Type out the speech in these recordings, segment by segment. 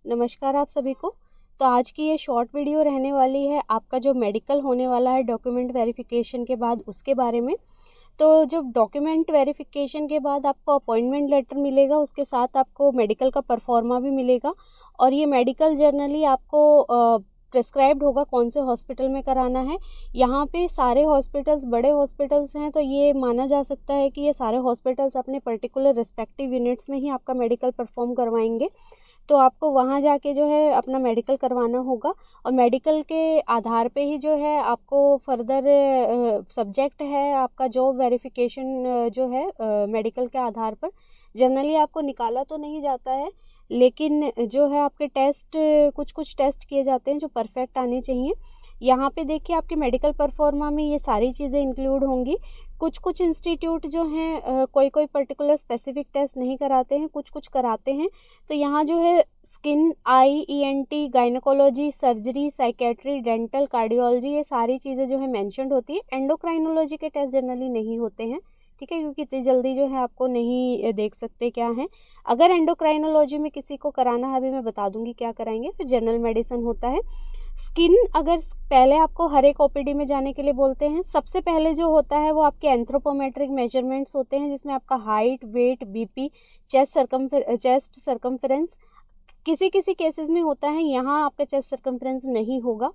नमस्कार आप सभी को। तो आज की ये शॉर्ट वीडियो रहने वाली है आपका जो मेडिकल होने वाला है डॉक्यूमेंट वेरिफिकेशन के बाद उसके बारे में। तो जब डॉक्यूमेंट वेरिफिकेशन के बाद आपको अपॉइंटमेंट लेटर मिलेगा, उसके साथ आपको मेडिकल का परफॉर्मा भी मिलेगा और ये मेडिकल जर्नली आपको प्रिस्क्राइब्ड होगा कौन से हॉस्पिटल में कराना है। यहाँ पे सारे हॉस्पिटल्स बड़े हॉस्पिटल्स हैं, तो ये माना जा सकता है कि ये सारे हॉस्पिटल्स अपने पर्टिकुलर रिस्पेक्टिव यूनिट्स में ही आपका मेडिकल परफॉर्म करवाएंगे। तो आपको वहाँ जाके जो है अपना मेडिकल करवाना होगा और मेडिकल के आधार पे ही जो है आपको फर्दर सब्जेक्ट है आपका जॉब वेरिफिकेशन जो है मेडिकल के आधार पर जनरली आपको निकाला तो नहीं जाता है, लेकिन जो है आपके टेस्ट कुछ टेस्ट किए जाते हैं जो परफेक्ट आने चाहिए। यहाँ पे देखिए आपके मेडिकल परफॉर्मा में ये सारी चीज़ें इंक्लूड होंगी। कुछ इंस्टीट्यूट जो हैं कोई पर्टिकुलर स्पेसिफिक टेस्ट नहीं कराते हैं, कुछ कराते हैं। तो यहाँ जो है skin, eye, ENT, gynaecology, surgery, psychiatry, dental, cardiology, ये सारी चीज़ें जो है मेंशन्ड होती है। एंडोक्राइनोलॉजी के टेस्ट जनरली नहीं होते हैं, ठीक है, क्योंकि इतनी जल्दी जो है आपको नहीं देख सकते क्या है। अगर एंडोक्राइनोलॉजी में किसी को कराना है, अभी मैं बता दूंगी क्या कराएंगे। फिर जनरल मेडिसिन होता है। स्किन अगर पहले आपको हर एक ओपीडी में जाने के लिए बोलते हैं। सबसे पहले जो होता है वो आपके एंथ्रोपोमेट्रिक मेजरमेंट्स होते हैं, जिसमें आपका height, weight, BP, chest circumference किसी केसेस में होता है, यहाँ आपका चेस्ट सरकमफ्रेंस नहीं होगा,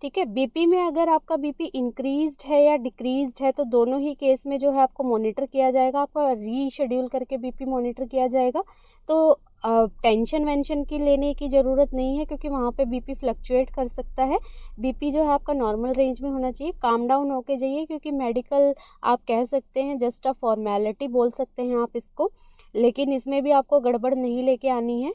ठीक है। बीपी में अगर आपका बीपी इंक्रीज्ड है या डिक्रीज्ड है तो दोनों ही केस में जो है आपको मॉनिटर किया जाएगा, आपका रीशेड्यूल करके बीपी मॉनिटर किया जाएगा। तो टेंशन वेंशन की लेने की ज़रूरत नहीं है, क्योंकि वहाँ पे बीपी फ्लक्चुएट कर सकता है। बीपी जो है आपका नॉर्मल रेंज में होना चाहिए। काम डाउन होके जाइए, क्योंकि मेडिकल आप कह सकते हैं जस्ट अ फॉर्मेलिटी बोल सकते हैं आप इसको, लेकिन इसमें भी आपको गड़बड़ नहीं लेके आनी है।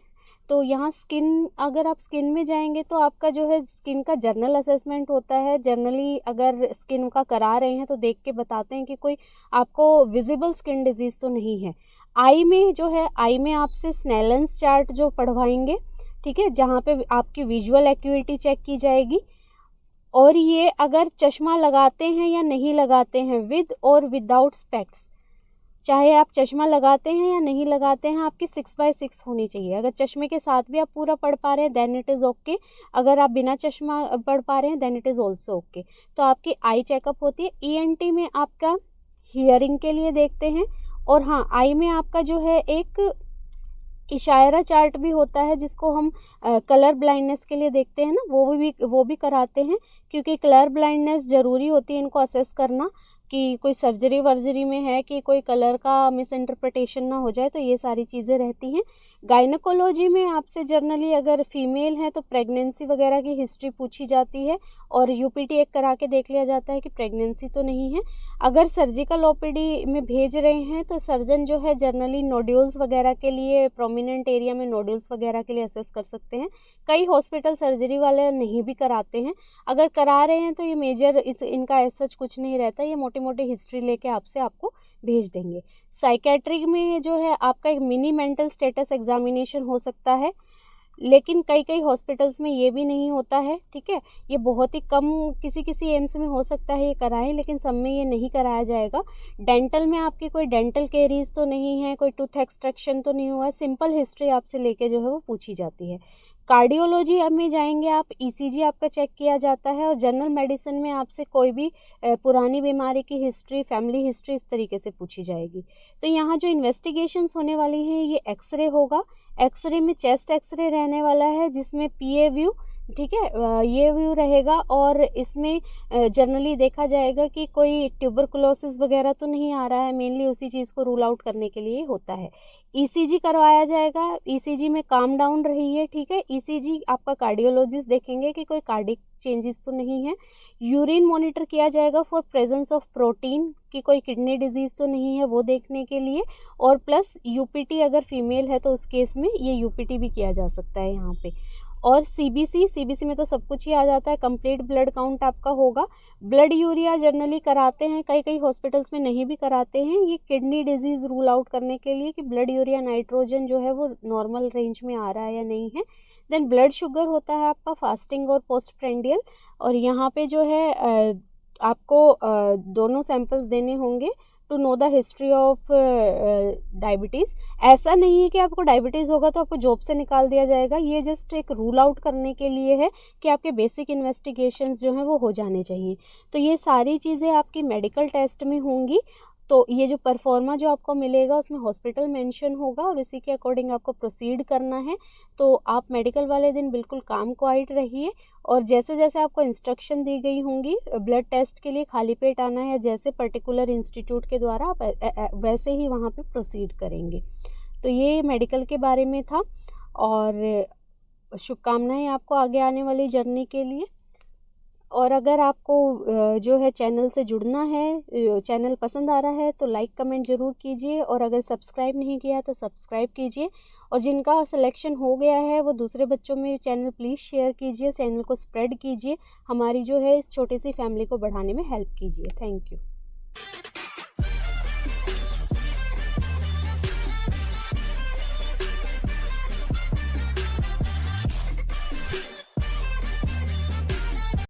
तो यहाँ स्किन, अगर आप स्किन में जाएंगे तो आपका जो है स्किन का जर्नल असेसमेंट होता है। जनरली अगर स्किन का करा रहे हैं तो देख के बताते हैं कि कोई आपको विजिबल स्किन डिजीज़ तो नहीं है। आई में जो है, आई में आपसे स्नेलेंस चार्ट जो पढ़वाएंगे, ठीक है, जहाँ पे आपकी विजुअल एक्यूटी चेक की जाएगी। और ये अगर चश्मा लगाते हैं या नहीं लगाते हैं, विद और विदाउट स्पेक्स, चाहे आप चश्मा लगाते हैं या नहीं लगाते हैं, आपकी 6/6 होनी चाहिए। अगर चश्मे के साथ भी आप पूरा पढ़ पा रहे हैं देन इट इज़ ओके। अगर आप बिना चश्मा पढ़ पा रहे हैं then it is also okay. तो आपकी आई चेकअप होती है। ईएनटी में आपका हियरिंग के लिए देखते हैं। और हाँ, आई में आपका जो है एक इशारा चार्ट भी होता है, जिसको हम कलर ब्लाइंडनेस के लिए देखते हैं ना, वो भी कराते हैं, क्योंकि कलर ब्लाइंडनेस ज़रूरी होती है इनको असेस करना कि कोई सर्जरी वर्जरी में है कि कोई कलर का मिस इंटरप्रिटेशन ना हो जाए। तो ये सारी चीज़ें रहती हैं। गायनेकोलॉजी में आपसे जनरली अगर फीमेल है तो प्रेगनेंसी वगैरह की हिस्ट्री पूछी जाती है और यूपीटी एक करा के देख लिया जाता है कि प्रेगनेंसी तो नहीं है। अगर सर्जिकल ओपीडी में भेज रहे हैं तो सर्जन जो है जनरली नोड्यूल्स वगैरह के लिए, प्रोमिनेंट एरिया में नोड्यूल्स वगैरह के लिए असेस कर सकते हैं। कई हॉस्पिटल सर्जरी वाले नहीं भी कराते हैं। अगर करा रहे हैं तो ये मेजर इनका ऐसा कुछ नहीं रहता, ये मोटी हिस्ट्री लेके आपको भेज देंगे। साइकेट्रिक में जो है आपका एक मिनी मेंटल स्टेटस एग्जामिनेशन हो सकता है, लेकिन कई हॉस्पिटल्स में ये भी नहीं होता है, ठीक है। ये बहुत ही कम किसी एम्स में हो सकता है ये कराएं, लेकिन सब में ये नहीं कराया जाएगा। डेंटल में आपकी कोई डेंटल केरीज तो नहीं है, कोई टूथ एक्सट्रैक्शन तो नहीं हुआ है, सिंपल हिस्ट्री आपसे लेके जो है वो पूछी जाती है। कार्डियोलॉजी में जाएंगे आप, ईसीजी आपका चेक किया जाता है। और जनरल मेडिसिन में आपसे कोई भी पुरानी बीमारी की हिस्ट्री, फैमिली हिस्ट्री इस तरीके से पूछी जाएगी। तो यहाँ जो इन्वेस्टिगेशंस होने वाली हैं ये एक्सरे होगा। एक्सरे में चेस्ट एक्सरे रहने वाला है, जिसमें पीए व्यू, ठीक है, ये व्यू रहेगा। और इसमें जनरली देखा जाएगा कि कोई ट्यूबरकुलोसिस वगैरह तो नहीं आ रहा है, मेनली उसी चीज़ को रूल आउट करने के लिए होता है। ईसीजी करवाया जाएगा। ईसीजी में काम डाउन रही है, ठीक है। ईसीजी आपका कार्डियोलॉजिस्ट देखेंगे कि कोई कार्डिक चेंजेस तो नहीं है। यूरिन मॉनिटर किया जाएगा फॉर प्रेजेंस ऑफ प्रोटीन, कि कोई किडनी डिजीज़ तो नहीं है, वो देखने के लिए। और प्लस यूपीटी अगर फीमेल है तो उस केस में ये यूपीटी भी किया जा सकता है यहाँ पे। और सीबीसी में तो सब कुछ ही आ जाता है। कंप्लीट ब्लड काउंट आपका होगा। ब्लड यूरिया जनरली कराते हैं, कई हॉस्पिटल्स में नहीं भी कराते हैं, ये किडनी डिजीज़ रूल आउट करने के लिए कि ब्लड यूरिया नाइट्रोजन जो है वो नॉर्मल रेंज में आ रहा है या नहीं है। देन ब्लड शुगर होता है आपका फास्टिंग और पोस्ट प्रेंडियल। और यहाँ पे जो है आपको दोनों सैंपल्स देने होंगे to know the history of diabetes. ऐसा नहीं है कि आपको डायबिटीज़ होगा तो आपको जॉब से निकाल दिया जाएगा, ये जस्ट एक रूल आउट करने के लिए है कि आपके बेसिक इन्वेस्टिगेशंस जो हैं वो हो जाने चाहिए। तो ये सारी चीज़ें आपकी मेडिकल टेस्ट में होंगी। तो ये जो परफॉर्मा जो आपको मिलेगा उसमें हॉस्पिटल मेंशन होगा और इसी के अकॉर्डिंग आपको प्रोसीड करना है। तो आप मेडिकल वाले दिन बिल्कुल काम क्वाइट रहिए और जैसे जैसे आपको इंस्ट्रक्शन दी गई होंगी ब्लड टेस्ट के लिए खाली पेट आना है, जैसे पर्टिकुलर इंस्टीट्यूट के द्वारा आप वैसे ही वहाँ पे प्रोसीड करेंगे। तो ये मेडिकल के बारे में था और शुभकामनाएं आपको आगे आने वाली जर्नी के लिए। और अगर आपको जो है चैनल से जुड़ना है, चैनल पसंद आ रहा है तो लाइक कमेंट ज़रूर कीजिए और अगर सब्सक्राइब नहीं किया है तो सब्सक्राइब कीजिए और जिनका सिलेक्शन हो गया है वो दूसरे बच्चों में चैनल प्लीज़ शेयर कीजिए, चैनल को स्प्रेड कीजिए, हमारी जो है इस छोटी सी फैमिली को बढ़ाने में हेल्प कीजिए। Thank you.